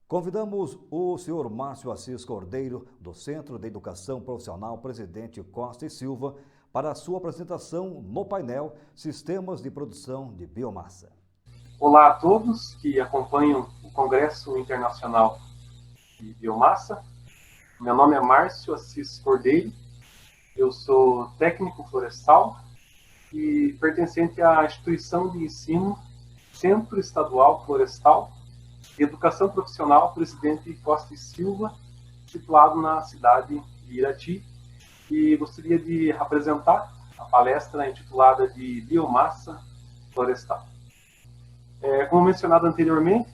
Convidamos o senhor Márcio Assis Cordeiro, do Centro de Educação Profissional Presidente Costa e Silva, para a sua apresentação no painel Sistemas de Produção de Biomassa. Olá a todos que acompanham o Congresso Internacional de Biomassa. Meu nome é Márcio Assis Cordeiro, eu sou técnico florestal e pertencente à instituição de ensino Centro Estadual Florestal de Educação Profissional Presidente Costa e Silva, situado na cidade de Irati, e gostaria de apresentar a palestra intitulada de Biomassa Florestal. Como mencionado anteriormente,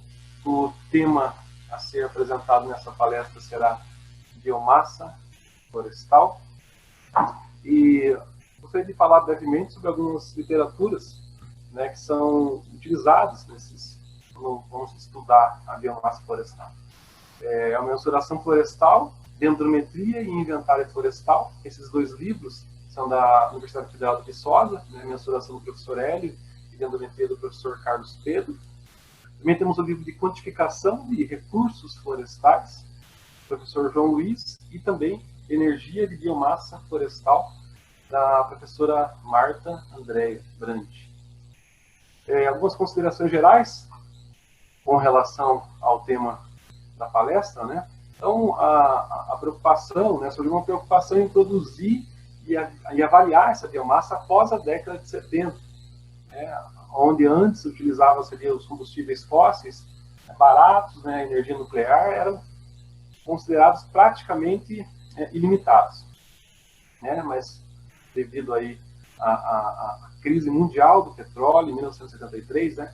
o tema a ser apresentado nessa palestra será biomassa florestal, e gostaria de falar brevemente sobre algumas literaturas, né, que são utilizadas quando vamos estudar a biomassa florestal. A mensuração florestal, dendrometria e inventário florestal. Esses dois livros são da Universidade Federal de Viçosa, né, mensuração do professor Hélio e dendrometria do professor Carlos Pedro. Também temos o livro de quantificação de recursos florestais, do professor João Luiz, e também energia de biomassa florestal, da professora Marta Andréia Brandi. Algumas considerações gerais com relação ao tema da palestra, né? Então, a preocupação, né, surgiu uma preocupação em produzir e avaliar essa biomassa após a década de 70, onde antes utilizava-se os combustíveis fósseis baratos, né, a energia nuclear, eram considerados praticamente ilimitados, né? Mas devido aí à crise mundial do petróleo em 1973, né,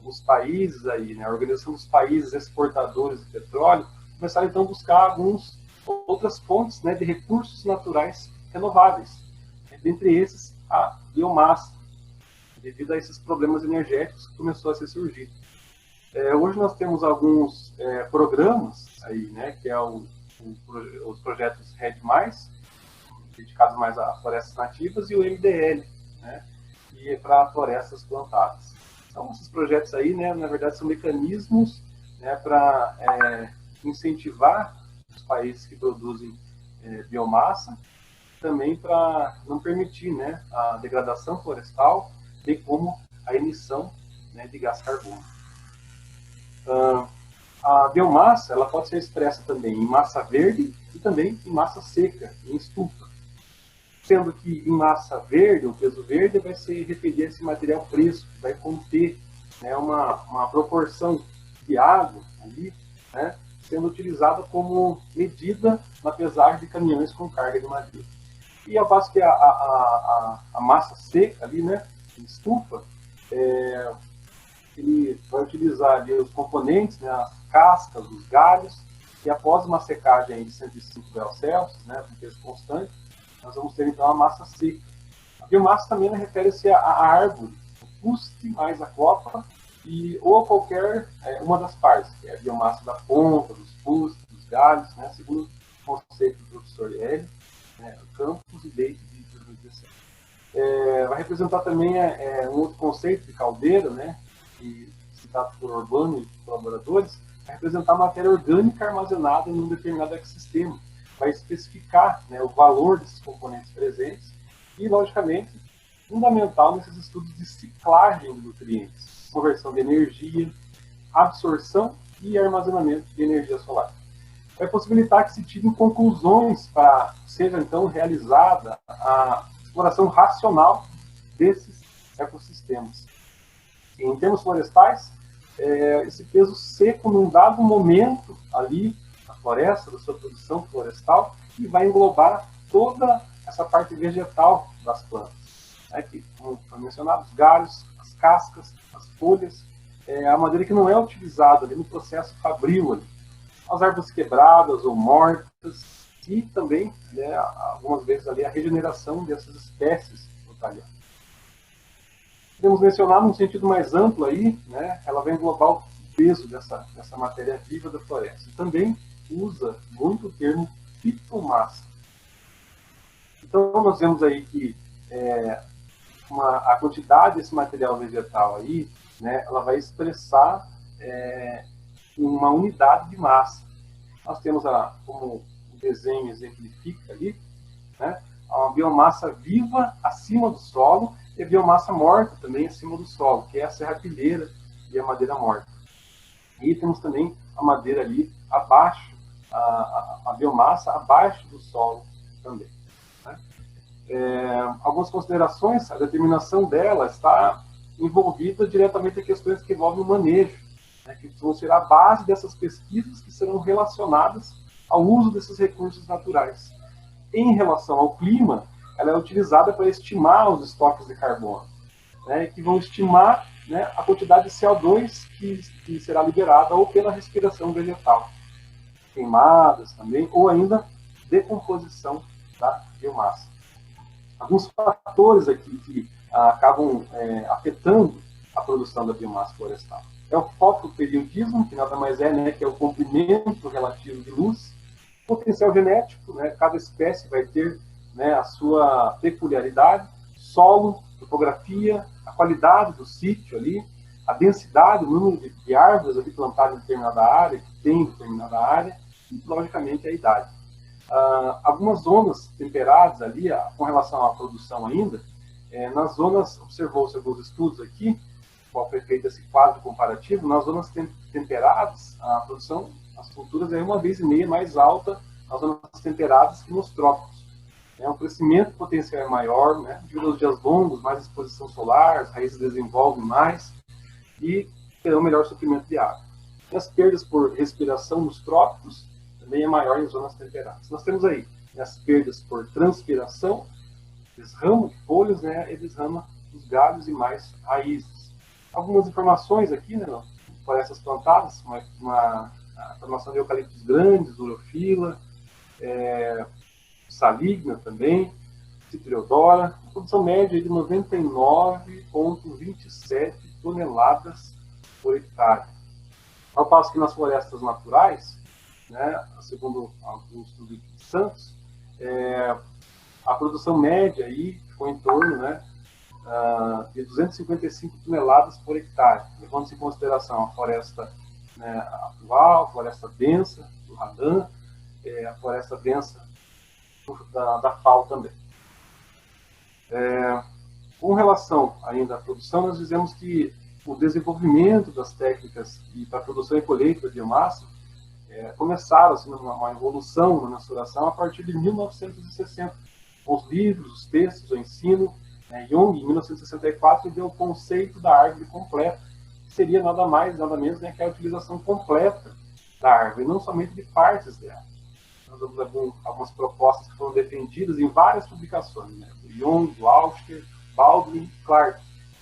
os países aí, né, a Organização dos Países Exportadores de Petróleo, começaram então a buscar algumas outras fontes, né, de recursos naturais renováveis, dentre esses a biomassa, devido a esses problemas energéticos que começou a se surgir. Hoje nós temos alguns programas aí, né, que é os projetos RED+, dedicados mais a florestas nativas, e o MDL, né, que é para florestas plantadas. Então, esses projetos aí, né, na verdade, são mecanismos, né, para incentivar os países que produzem biomassa, também para não permitir, né, a degradação florestal, bem como a emissão, né, de gás carbono. A biomassa ela pode ser expressa também em massa verde e também em massa seca, em estufa. Sendo que em massa verde, o peso verde, vai se referir a esse material fresco, vai conter, né, uma proporção de água ali, né, sendo utilizada como medida na pesagem de caminhões com carga de madeira. E ao passo que a massa seca ali, né, em estufa, ele vai utilizar ali os componentes, né, as cascas, os galhos, e após uma secagem aí de 105 graus Celsius, né, com peso constante, nós vamos ter então a massa seca. A biomassa também refere-se à árvore, o fuste mais a copa, ou qualquer uma das partes, que é a biomassa da ponta, dos fustes, dos galhos, né, segundo o conceito do professor Hélio, né, Campos e Leite de 2017. Vai representar também um outro conceito de caldeira, né, citado por Urbano e colaboradores, vai representar matéria orgânica armazenada em um determinado ecossistema. Vai especificar, né, o valor desses componentes presentes e, logicamente, fundamental nesses estudos de ciclagem de nutrientes, conversão de energia, absorção e armazenamento de energia solar. Vai possibilitar que se tirem conclusões para que seja, então, realizada a exploração racional desses ecossistemas. Em termos florestais, esse peso seco, num dado momento ali, na floresta, da sua produção florestal, e vai englobar toda essa parte vegetal das plantas, né, que, como foi mencionado, os galhos, as cascas, as folhas, a madeira que não é utilizada ali no processo fabril, ali, as árvores quebradas ou mortas, e também, né, algumas vezes ali, a regeneração dessas espécies no talhão. Podemos mencionar num sentido mais amplo aí, né, ela vai englobar o peso dessa matéria viva da floresta. E também usa muito o termo fitomassa. Então, nós vemos aí que a quantidade desse material vegetal aí, né, ela vai expressar uma unidade de massa. Nós temos, como o desenho exemplifica ali, né, uma biomassa viva acima do solo e a biomassa morta também acima do solo, que é a serrapilheira e a madeira morta. E temos também a madeira ali abaixo, a biomassa abaixo do solo também. Né? Algumas considerações, a determinação dela está envolvida diretamente em questões que envolvem o manejo, né, que vão ser a base dessas pesquisas que serão relacionadas ao uso desses recursos naturais. Em relação ao clima, ela é utilizada para estimar os estoques de carbono, né, que vão estimar, né, a quantidade de CO2 que será liberada ou pela respiração vegetal, queimadas também, ou ainda decomposição da biomassa. Alguns fatores aqui que acabam afetando a produção da biomassa florestal. É o fotoperiodismo, que nada mais é, né, que é o comprimento relativo de luz. Potencial genético, né, cada espécie vai ter, né, a sua peculiaridade. Solo, topografia, a qualidade do sítio ali, a densidade, o número de árvores ali plantadas em determinada área, que tem em determinada área, e, logicamente, a idade. Algumas zonas temperadas ali, com relação à produção ainda, nas zonas, observou-se alguns estudos aqui, qual foi feito esse quadro comparativo, nas zonas temperadas, a produção, as culturas é 1,5 vezes mais alta nas zonas temperadas que nos trópicos. O crescimento potencial é maior, né? Devido aos dias longos, mais exposição solar, as raízes desenvolvem mais e terão melhor suprimento de água. E as perdas por respiração nos trópicos também é maior em zonas temperadas. Nós temos aí, né, as perdas por transpiração, desrama de folhas, né, e desrama dos galhos e mais raízes. Algumas informações aqui, né, florestas plantadas, uma formação de eucaliptos grandes, urofila, saligna também, citriodora, produção média de 99,27 toneladas por hectare. Ao passo que nas florestas naturais, né, segundo alguns estudos de Santos, a produção média aí ficou em torno, né, de 255 toneladas por hectare, levando-se em consideração a floresta, né, atual, a floresta densa do Radan, a floresta densa da FAO também. Com relação ainda à produção, nós dizemos que o desenvolvimento das técnicas para a produção e colheita da biomassa começaram assim, uma evolução na mensuração a partir de 1960, com os livros, os textos, o ensino. Jung, em 1964, deu o conceito da árvore completa, que seria nada mais, nada menos, né, que a utilização completa da árvore, não somente de partes dela. Nós temos algumas propostas que foram defendidas em várias publicações, né, do Jung, do Auster, Baldwin, Clark,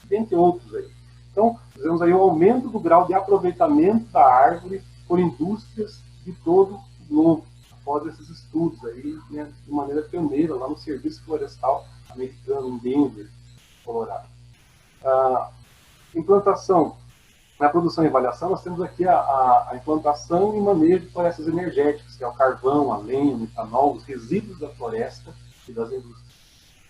dentre outros aí. Então, fizemos aí um aumento do grau de aproveitamento da árvore por indústrias de todo o globo, após esses estudos aí, né, de maneira pioneira, lá no Serviço Florestal americano, em Denver, Colorado. Implantação. Na produção e avaliação, nós temos aqui a implantação e manejo de florestas energéticas, que é o carvão, a lenha, o metanol, os resíduos da floresta e das indústrias.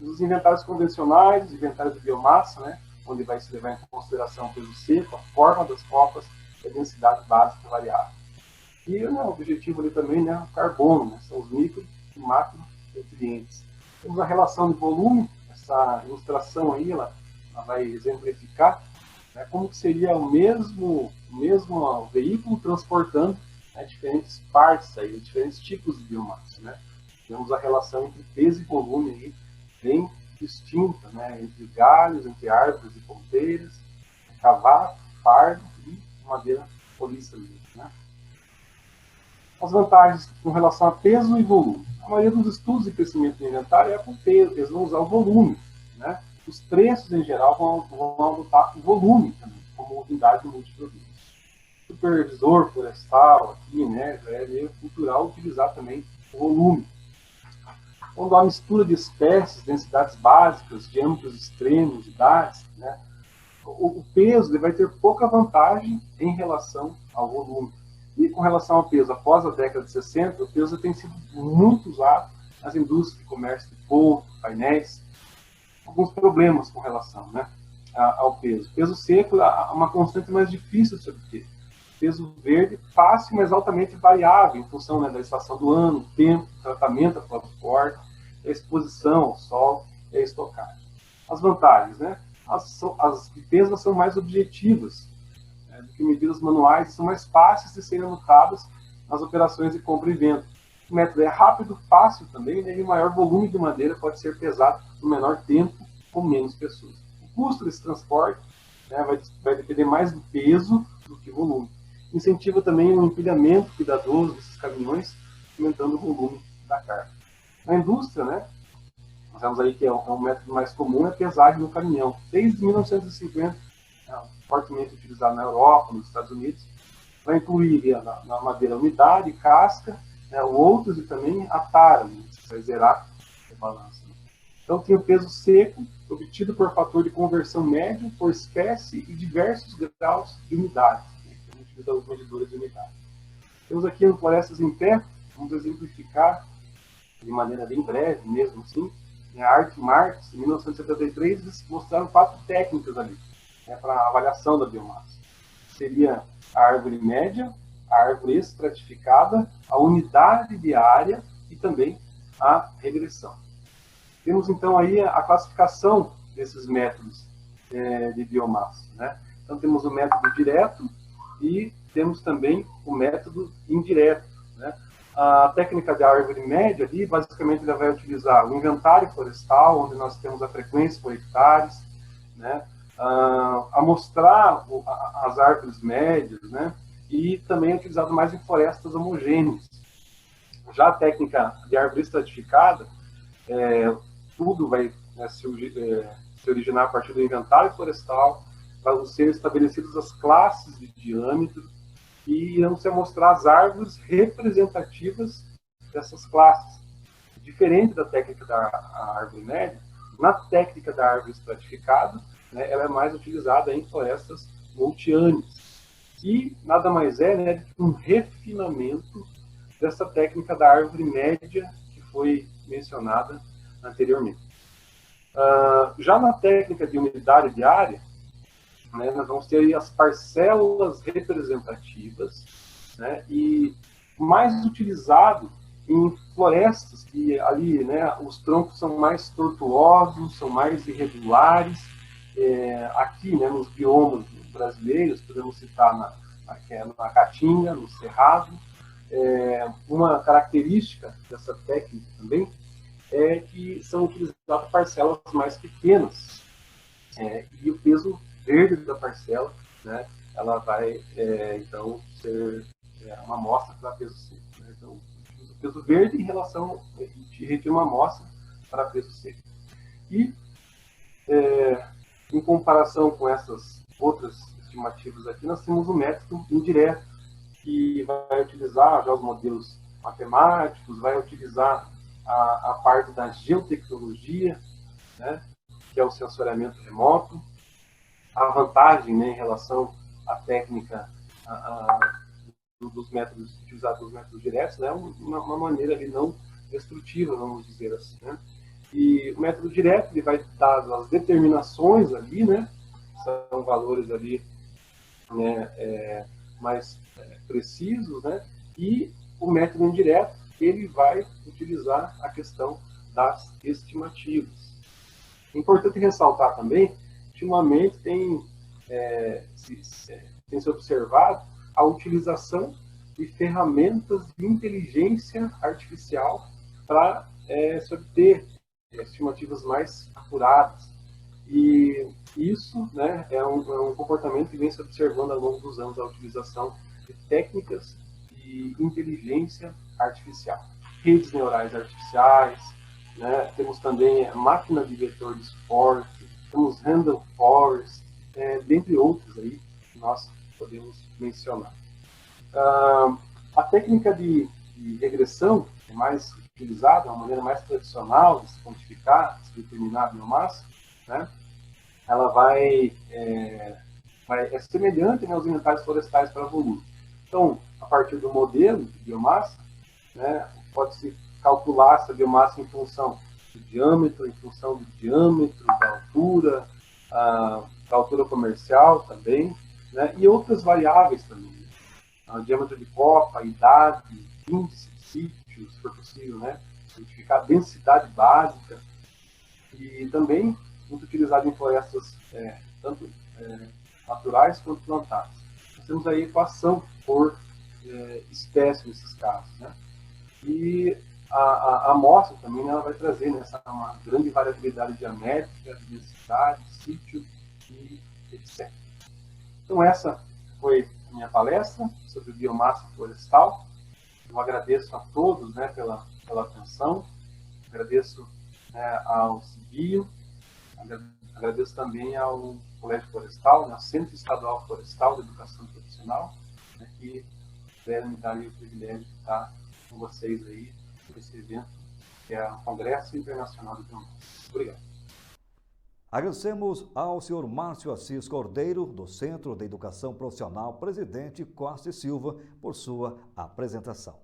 Os inventários convencionais, os inventários de biomassa, né, onde vai se levar em consideração o peso seco, a forma das copas e a densidade básica variável. E, né, o objetivo ali também, né, o carbono, né, são os micro e macronutrientes. Temos a relação de volume, essa ilustração aí, ela vai exemplificar, né, como que seria o mesmo veículo transportando, né, diferentes partes, aí, diferentes tipos de biomassa. Né? Temos a relação entre peso e volume aí, bem distinta, né, entre galhos, entre árvores e ponteiras, cavaco, fardo e madeira polística. Né? As vantagens com relação a peso e volume. A maioria dos estudos de crescimento do inventário é com peso, eles vão usar o volume. Né? Os preços, em geral, vão adotar o volume também, como unidade de multiprodutos. O supervisor florestal aqui, né, já é meio cultural utilizar também o volume. Quando há mistura de espécies, densidades básicas, diâmetros extremos, idades, né, o peso ele vai ter pouca vantagem em relação ao volume. E com relação ao peso, após a década de 60, o peso tem sido muito usado nas indústrias de comércio de polvo, painéis. Alguns problemas com relação, né, ao peso. Peso seco é uma constante mais difícil de se obter. peso verde fácil, mas altamente variável, em função, né, da estação do ano, tempo, tratamento após o corte, a exposição ao sol e a estocagem. As vantagens, né? As de peso são mais objetivas, né, do que medidas manuais, são mais fáceis de serem anotadas nas operações de compra e venda. O método é rápido, fácil também, né, e o maior volume de madeira pode ser pesado no menor tempo com menos pessoas. O custo desse transporte, né, vai depender mais do peso do que volume. Incentiva também o empilhamento cuidadoso desses caminhões, aumentando o volume da carga. Na indústria, né, nós vemos aí que é um método mais comum, é a pesagem no caminhão. Desde 1950, fortemente utilizado na Europa, nos Estados Unidos, vai incluir na madeira umidade, casca, né, outros e também a tara, né, vai zerar a balança. Né. Então tem o peso seco, obtido por fator de conversão médio, por espécie e diversos graus de umidade. Né, a gente utiliza os medidores de umidade. Temos aqui no Florestas em Pé, vamos exemplificar de maneira bem breve, mesmo assim, a Art Marx, em 1973, eles mostraram 4 técnicas ali, né, para avaliação da biomassa. Seria a árvore média, a árvore estratificada, a unidade de área e também a regressão. Temos então aí a classificação desses métodos de biomassa, né? Então temos o método direto e temos também o método indireto, né? A técnica de árvore média ali, basicamente, ela vai utilizar o inventário florestal, onde nós temos a frequência por hectares, né? Amostrar as árvores médias, né? E também é utilizado mais em florestas homogêneas. Já a técnica de árvore estratificada, tudo vai, né, se originar a partir do inventário florestal, para ser estabelecidas as classes de diâmetro, e irão se mostrar as árvores representativas dessas classes. Diferente da técnica da árvore média, na técnica da árvore estratificada, né, ela é mais utilizada em florestas multianes. E nada mais é, né, que um refinamento dessa técnica da árvore média que foi mencionada anteriormente. Já na técnica de unidade de área, né, nós vamos ter aí as parcelas representativas, né, e mais utilizado em florestas que ali, né, os troncos são mais tortuosos, são mais irregulares. Aqui, né, nos biomas brasileiros, podemos citar na Caatinga, no Cerrado. Uma característica dessa técnica também é que são utilizadas parcelas mais pequenas, e o peso verde da parcela, né, ela vai, então, ser uma amostra para peso seco. Né? Então, o peso verde em relação de uma amostra para peso seco. E, em comparação com essas outras estimativas aqui, nós temos o método indireto, que vai utilizar já os modelos matemáticos, vai utilizar a parte da geotecnologia, né, que é o sensoriamento remoto. A vantagem, né, em relação à técnica dos métodos utilizados, dos métodos diretos, né, uma maneira ali não destrutiva, vamos dizer assim, né? E o método direto, ele vai dar as determinações ali, né, são valores ali, né, mais precisos, né, e o método indireto, ele vai utilizar a questão das estimativas. É importante ressaltar também, ultimamente tem se observado a utilização de ferramentas de inteligência artificial para se obter estimativas mais apuradas. E isso, né, é um comportamento que vem se observando ao longo dos anos, a utilização de técnicas de inteligência artificial. Redes neurais artificiais, né, temos também a máquina de vetor de suporte, temos Randall Forest, dentre outros aí que nós podemos mencionar. A técnica de regressão é mais utilizada, uma maneira mais tradicional de se quantificar, de se determinar a biomassa, né? Ela vai semelhante, né, aos inventários florestais para volume. Então, a partir do modelo de biomassa, né, pode-se calcular essa biomassa em função do diâmetro, em função do diâmetro, da altura comercial também, né, e outras variáveis também. o diâmetro de copa, idade, índice de sítio, se for possível, né? Identificar a densidade básica e também muito utilizado em florestas tanto naturais quanto plantadas. Nós temos aí equação por espécie nesses casos, né? E a amostra também, né, ela vai trazer, né, uma grande variabilidade diamétrica, densidade, sítio e etc. Então essa foi a minha palestra sobre biomassa florestal. Eu agradeço a todos, né, pela atenção, agradeço, né, ao CIBio, agradeço também ao Colégio Florestal, né, ao Centro Estadual Florestal de Educação Profissional, né, que puderam me dar o privilégio de estar com vocês aí nesse evento, que é o Congresso Internacional de Biomassa. Obrigado. Agradecemos ao senhor Márcio Assis Cordeiro, do Centro de Educação Profissional, presidente Costa e Silva, por sua apresentação.